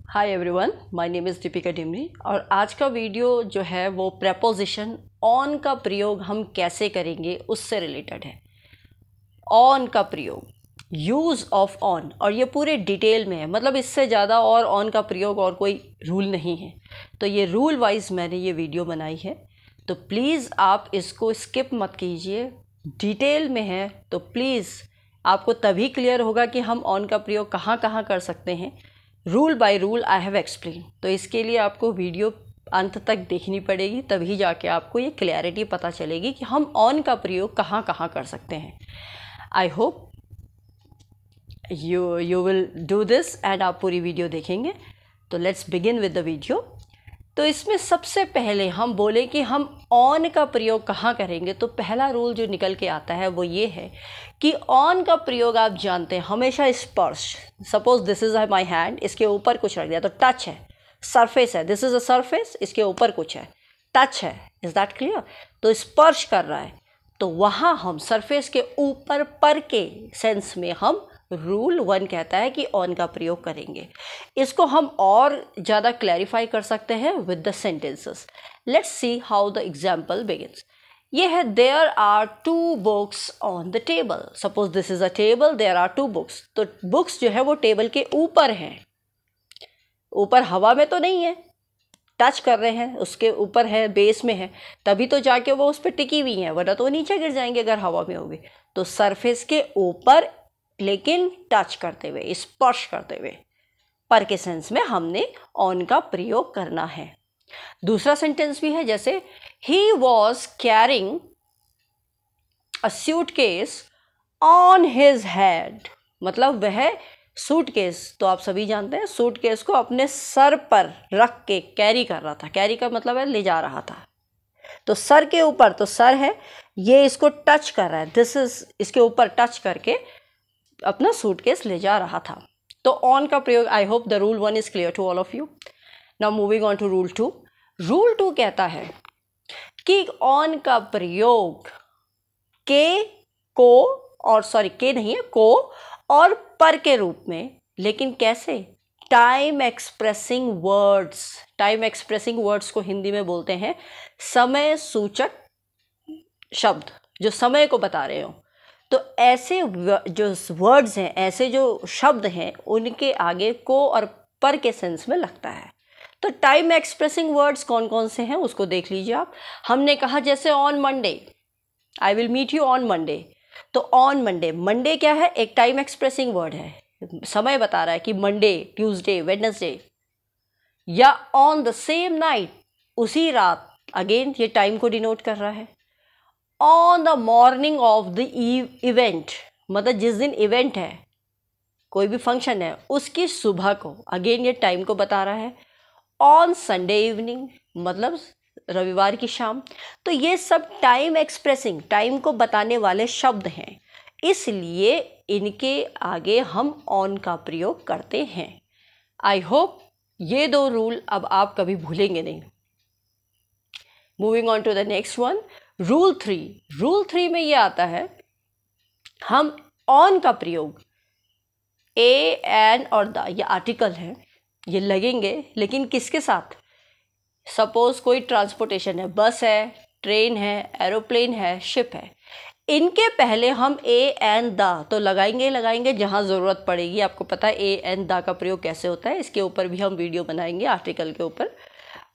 Hi everyone, my name is Deepika Dimri और आज का वीडियो जो है वो प्रेपोजिशन ऑन का प्रयोग हम कैसे करेंगे उससे रिलेटेड है। ऑन का प्रयोग, यूज़ ऑफ ऑन, और ये पूरे डिटेल में है, मतलब इससे ज़्यादा और ऑन का प्रयोग और कोई रूल नहीं है। तो ये रूल वाइज मैंने ये वीडियो बनाई है, तो प्लीज़ आप इसको स्किप मत कीजिए। डिटेल में है तो प्लीज़ आपको तभी क्लियर होगा कि हम ऑन का प्रयोग कहाँ कहाँ कर सकते हैं। Rule by rule I have explain, तो इसके लिए आपको वीडियो अंत तक देखनी पड़ेगी, तभी जाके आपको ये क्लैरिटी पता चलेगी कि हम ऑन का प्रयोग कहाँ कहाँ कर सकते हैं। I hope you will do this and आप पूरी वीडियो देखेंगे। तो let's begin with the video. तो इसमें सबसे पहले हम बोले कि हम ऑन का प्रयोग कहाँ करेंगे, तो पहला रूल जो निकल के आता है वो ये है कि ऑन का प्रयोग आप जानते हैं हमेशा स्पर्श। Suppose this is my hand, इसके ऊपर कुछ रख दिया तो टच है, सरफेस है, दिस इज अ सरफेस, इसके ऊपर कुछ है, टच है, इज दैट क्लियर। तो स्पर्श कर रहा है, तो वहाँ हम सरफेस के ऊपर पर के सेंस में हम रूल 1 कहता है कि ऑन का प्रयोग करेंगे। इसको हम और ज़्यादा क्लैरिफाई कर सकते हैं with the sentences. Let's see how the example begins. ये है there are 2 books on the table. Suppose this is a table, there are 2 books. तो बुक्स जो है वो टेबल के ऊपर हैं, ऊपर हवा में तो नहीं है, टच कर रहे हैं, उसके ऊपर है, बेस में है, तभी तो जाके वो उस पर टिकी हुई हैं, वरना तो वो नीचे गिर जाएंगे अगर हवा में होगी। तो सरफेस के ऊपर लेकिन टच करते हुए, स्पर्श करते हुए, पर के सेंस में हमने ऑन का प्रयोग करना है। दूसरा सेंटेंस भी है, जैसे he was carrying a suitcase on his head. मतलब वह सूटकेस, तो आप सभी जानते हैं, सूटकेस को अपने सर पर रख के कैरी कर रहा था। कैरी का मतलब है ले जा रहा था, तो सर के ऊपर, तो सर है, ये इसको टच कर रहा है, दिस इज, इसके ऊपर टच करके अपना सूटकेस ले जा रहा था। तो ऑन का प्रयोग, I hope the rule 1 is clear to all of you. Now moving on to rule 2। Rule 2 कहता है कि ऑन का प्रयोग के, को, और सॉरी के नहीं है, को और पर के रूप में, लेकिन कैसे? Time expressing words. Time expressing words को हिंदी में बोलते हैं समय सूचक शब्द, जो समय को बता रहे हो। तो ऐसे जो वर्ड्स हैं, ऐसे जो शब्द हैं, उनके आगे को और पर के सेंस में लगता है। तो टाइम एक्सप्रेसिंग वर्ड्स कौन कौन से हैं उसको देख लीजिए आप। हमने कहा जैसे on Monday, I will meet you on Monday. तो ऑन मंडे, मंडे क्या है? एक टाइम एक्सप्रेसिंग वर्ड है, समय बता रहा है कि मंडे, ट्यूसडे, वेडनेसडे। या ऑन द सेम नाइट, उसी रात, अगेन ये टाइम को डिनोट कर रहा है। On the morning of the event, मतलब जिस दिन इवेंट है, कोई भी फंक्शन है, उसकी सुबह को, अगेन ये टाइम को बता रहा है। ऑन संडे इवनिंग, मतलब रविवार की शाम। तो ये सब टाइम एक्सप्रेसिंग, टाइम को बताने वाले शब्द हैं, इसलिए इनके आगे हम ऑन का प्रयोग करते हैं। आई होप ये 2 रूल अब आप कभी भूलेंगे नहीं। Moving on to the next one, rule 3। Rule 3 में ये आता है, हम ऑन का प्रयोग ए, एन और द, ये आर्टिकल है, ये लगेंगे, लेकिन किसके साथ? सपोज कोई ट्रांसपोर्टेशन है, बस है, ट्रेन है, एरोप्लेन है, शिप है, इनके पहले हम ए, एन, द तो लगाएंगे जहाँ ज़रूरत पड़ेगी। आपको पता है ए, एन, द का प्रयोग कैसे होता है, इसके ऊपर भी हम वीडियो बनाएंगे आर्टिकल के ऊपर।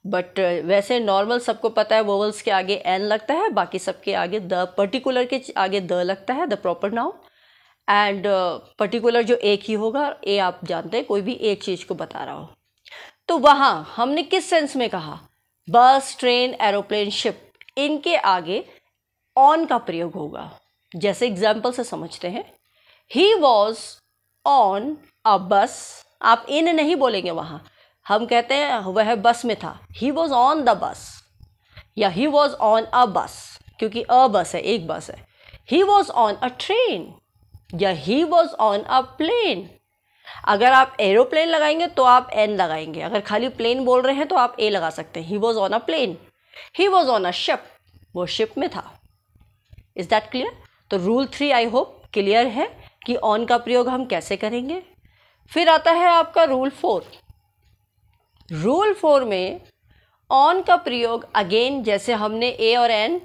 बट वैसे नॉर्मल सबको पता है वोवल्स के आगे एन लगता है, बाकी सबके आगे द, पर्टिकुलर के आगे द लगता है, the proper noun. And particular जो एक ही होगा, ए आप जानते हैं, कोई भी एक चीज़ को बता रहा हो। तो वहाँ हमने किस सेंस में कहा? बस, ट्रेन, एरोप्लेन, शिप, इनके आगे ऑन का प्रयोग होगा। जैसे एग्जाम्पल से समझते हैं, ही वॉज ऑन अ बस। आप इन नहीं बोलेंगे वहाँ, हम कहते हैं वह बस में था, ही वॉज ऑन द बस, या ही वॉज ऑन अ बस, क्योंकि अ बस है, एक बस है। He was on a train, या he was on a plane. अगर आप एरोप्लेन लगाएंगे तो आप एन लगाएंगे, अगर खाली प्लेन बोल रहे हैं तो आप ए लगा सकते हैं। He was on a plane, he was on a ship, वो शिप में था। Is that clear? तो रूल 3 आई होप क्लियर है कि ऑन का प्रयोग हम कैसे करेंगे। फिर आता है आपका रूल 4। रूल 4 में ऑन का प्रयोग अगेन, जैसे हमने ए और एन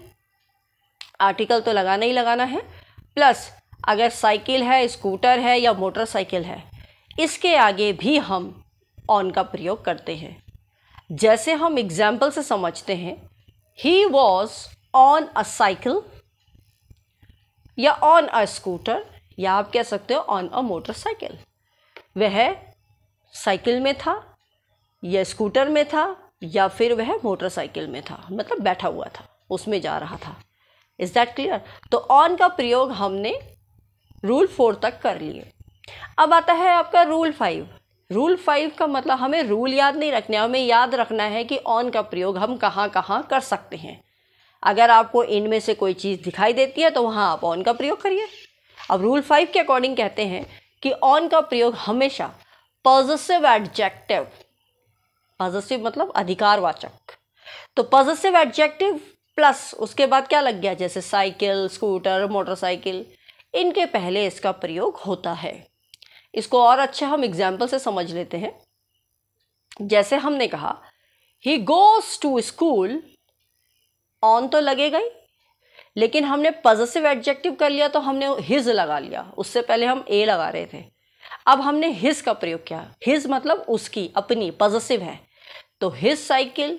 आर्टिकल तो लगाना ही लगाना है, प्लस अगर साइकिल है, स्कूटर है या मोटरसाइकिल है, इसके आगे भी हम ऑन का प्रयोग करते हैं। जैसे हम एग्जाम्पल से समझते हैं, he was on a cycle या ऑन अ स्कूटर, या आप कह सकते हो ऑन अ मोटरसाइकिल। वह साइकिल में था या स्कूटर में था या फिर वह मोटरसाइकिल में था, मतलब बैठा हुआ था, उसमें जा रहा था। Is that clear? तो ऑन का प्रयोग हमने रूल 4 तक कर लिए। अब आता है आपका रूल 5। रूल 5 का मतलब हमें रूल याद नहीं रखने, हमें याद रखना है कि ऑन का प्रयोग हम कहाँ कहाँ कर सकते हैं। अगर आपको इनमें से कोई चीज़ दिखाई देती है तो वहाँ आप ऑन का प्रयोग करिए। अब रूल 5 के अकॉर्डिंग कहते हैं कि ऑन का प्रयोग हमेशा पॉजिटिव एडजेक्टिव, पॉजिटिव मतलब अधिकारवाचक, तो पॉजिटिव एडजेक्टिव प्लस उसके बाद क्या लग गया, जैसे साइकिल, स्कूटर, मोटरसाइकिल, इनके पहले इसका प्रयोग होता है। इसको और अच्छे हम एग्जाम्पल से समझ लेते हैं। जैसे हमने कहा he goes to school, on तो लगेगा ही, लेकिन हमने पॉजिटिव एडजेक्टिव कर लिया तो हमने हिज लगा लिया, उससे पहले हम ए लगा रहे थे। अब हमने हिज का प्रयोग किया, हिज मतलब उसकी, अपनी, पॉजिटिव है, तो हिज साइकिल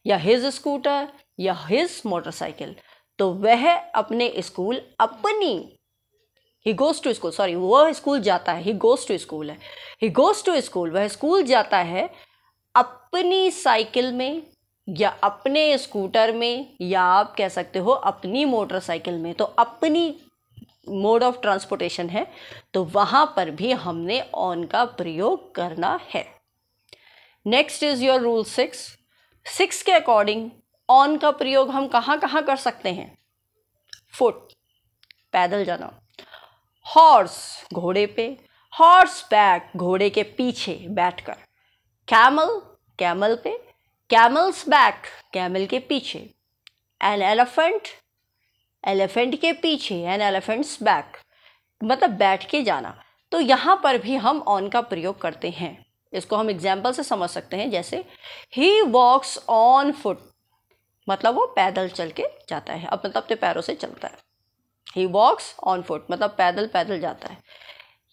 या हिज स्कूटर या हिज मोटरसाइकिल, तो वह अपने स्कूल अपनी, he goes to school, sorry वह स्कूल जाता है, ही गोज टू स्कूल है, ही गोज टू स्कूल, वह स्कूल जाता है अपनी साइकिल में या अपने स्कूटर में, या आप कह सकते हो अपनी मोटरसाइकिल में। तो अपनी मोड ऑफ ट्रांसपोर्टेशन है, तो वहाँ पर भी हमने ऑन का प्रयोग करना है। Next is your rule 6। 6 के अकॉर्डिंग ऑन का प्रयोग हम कहाँ कहाँ कर सकते हैं? फुट, पैदल जाना, हॉर्स, घोड़े पे, हॉर्स बैक, घोड़े के पीछे बैठकर, कैमल, कैमल पे, कैमल्स बैक, कैमल के पीछे, एन एलिफेंट, एलिफेंट के पीछे, एन एलिफेंट्स बैक, मतलब बैठ के जाना। तो यहाँ पर भी हम ऑन का प्रयोग करते हैं। इसको हम एग्जाम्पल से समझ सकते हैं, जैसे ही वॉक्स ऑन फुट, मतलब वो पैदल चल के जाता है, अब मतलब अपने पैरों से चलता है। ही वॉक्स ऑन फुट मतलब पैदल पैदल जाता है।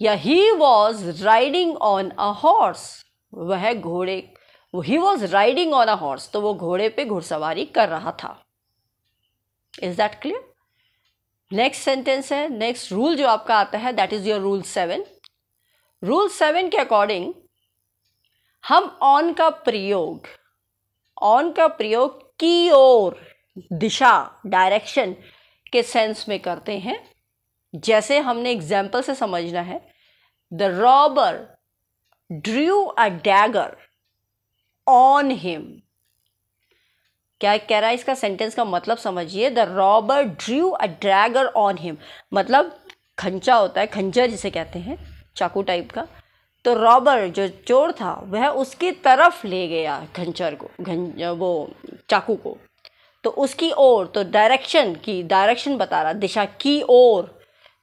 या he was riding on a horse, वह घोड़े, he was riding on a horse, तो वो घोड़े पे घुड़सवारी कर रहा था। Is that clear? Next sentence है, नेक्स्ट रूल जो आपका आता है, that is your rule 7। Rule 7 के अकॉर्डिंग हम ऑन का प्रयोग की ओर, दिशा, डायरेक्शन के सेंस में करते हैं। जैसे हमने एग्जाम्पल से समझना है, the robber drew a dagger on him. क्या कह रहा है इसका सेंटेंस का मतलब समझिए। The robber drew a dagger on him, मतलब खंचा होता है, खंजर जिसे कहते हैं, चाकू टाइप का। तो रॉबर जो चोर था वह उसकी तरफ ले गया खंजर को, वो चाकू को, तो उसकी ओर, तो डायरेक्शन की, डायरेक्शन बता रहा, दिशा की ओर,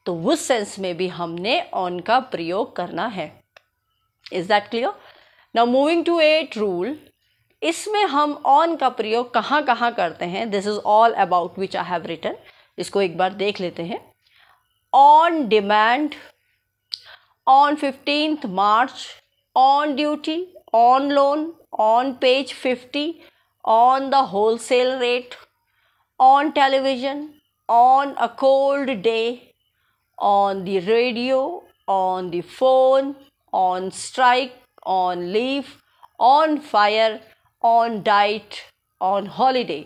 तो उस सेंस में भी हमने ऑन का प्रयोग करना है। Is that clear? Now moving to 8 rule. इसमें हम ऑन का प्रयोग कहाँ कहाँ करते हैं, this is all about which I have written. इसको एक बार देख लेते हैं। On demand, on 15th March, on duty, on loan, on page 50, on the wholesale rate, on television, on a cold day, on the radio, on the phone, on strike, on leave, on fire, on diet, on holiday,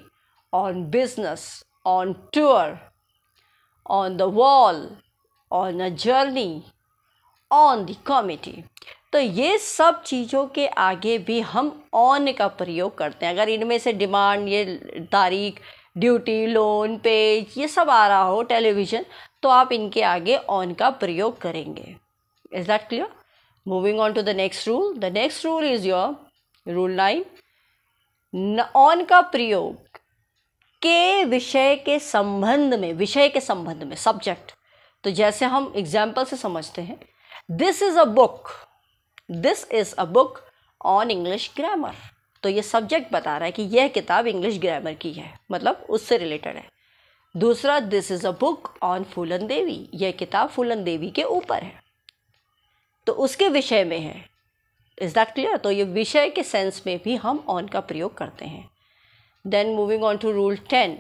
on business, on tour, on the wall, on a journey, on the committee। तो ये सब चीज़ों के आगे भी हम on का प्रयोग करते हैं। अगर इनमें से डिमांड, ये तारीख, ड्यूटी, लोन, पेज, ये सब आ रहा हो, टेलीविज़न, तो आप इनके आगे on का प्रयोग करेंगे। Is that clear? Moving on to the next rule. The next rule is your rule 9. On का प्रयोग के विषय के संबंध में, सब्जेक्ट। तो जैसे हम एग्जाम्पल से समझते हैं, this is a book on English grammar. तो ये सब्जेक्ट बता रहा है कि यह किताब इंग्लिश ग्रामर की है, मतलब उससे रिलेटेड है। दूसरा, this is a book on Phoolan Devi, यह किताब फूलन देवी के ऊपर है, तो उसके विषय में है। Is that clear? तो ये विषय के सेंस में भी हम ऑन का प्रयोग करते हैं। Then moving on to rule 10,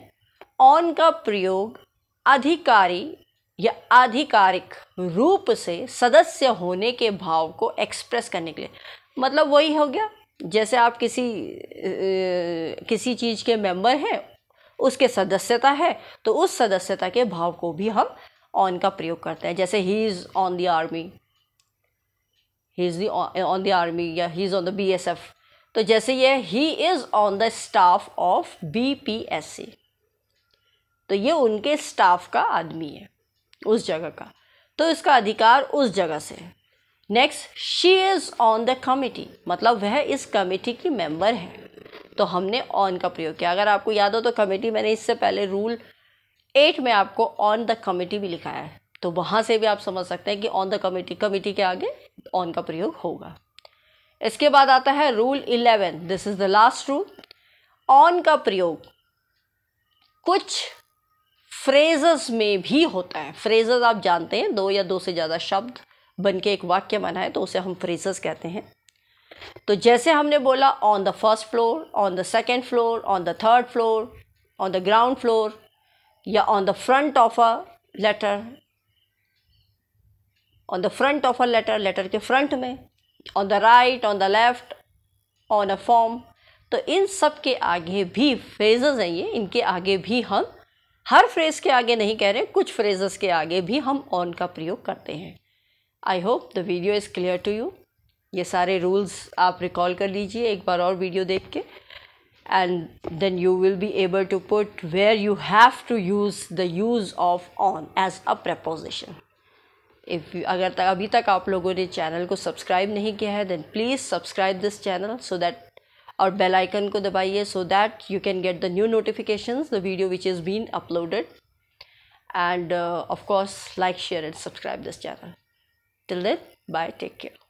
on का प्रयोग अधिकारी या आधिकारिक रूप से सदस्य होने के भाव को एक्सप्रेस करने के लिए, मतलब वही हो गया जैसे आप किसी चीज़ के मेंबर हैं, उसके सदस्यता है, तो उस सदस्यता के भाव को भी हम ऑन का प्रयोग करते हैं। जैसे he is on the army, he is on the army, या he is on the BSF। तो जैसे ये he is on the staff of BPSC, तो ये उनके स्टाफ का आदमी है उस जगह का, तो इसका अधिकार उस जगह से है। Next, she is on the committee, मतलब वह इस कमेटी की मेंबर है, तो हमने ऑन का प्रयोग किया। अगर आपको याद हो तो कमेटी, मैंने इससे पहले रूल 8 में आपको ऑन द कमेटी भी लिखाया है, तो वहाँ से भी आप समझ सकते हैं कि ऑन द कमेटी, कमेटी के आगे ऑन का प्रयोग होगा। इसके बाद आता है rule 11, this is the last rule. On का प्रयोग कुछ फ्रेजेस में भी होता है। फ्रेजेस आप जानते हैं, 2 या 2 से ज़्यादा शब्द बन के एक वाक्य बना है, तो उसे हम फ्रेजेस कहते हैं। तो जैसे हमने बोला on the first floor, on the second floor, on the third floor, on the ground floor, या on the front of a letter, on the front of a letter, letter के फ्रंट में, on the right, on the left, on a form. तो इन सब के आगे भी phrases हैं ये, इनके आगे भी हम, हर फ्रेज के आगे नहीं कह रहे, कुछ फ्रेजेस के आगे भी हम ऑन का प्रयोग करते हैं। I hope the video is clear to you. ये सारे रूल्स आप रिकॉल कर लीजिए एक बार और वीडियो देख के, and then you will be able to put where you have to use the use of on as a preposition. अगर अभी तक आप लोगों ने चैनल को सब्सक्राइब नहीं किया है, then please subscribe this channel so that, और बेल आइकन को दबाइए so that you can get the new notifications, the video which is been uploaded, and of course like, share and subscribe this channel. Till then, bye, take care.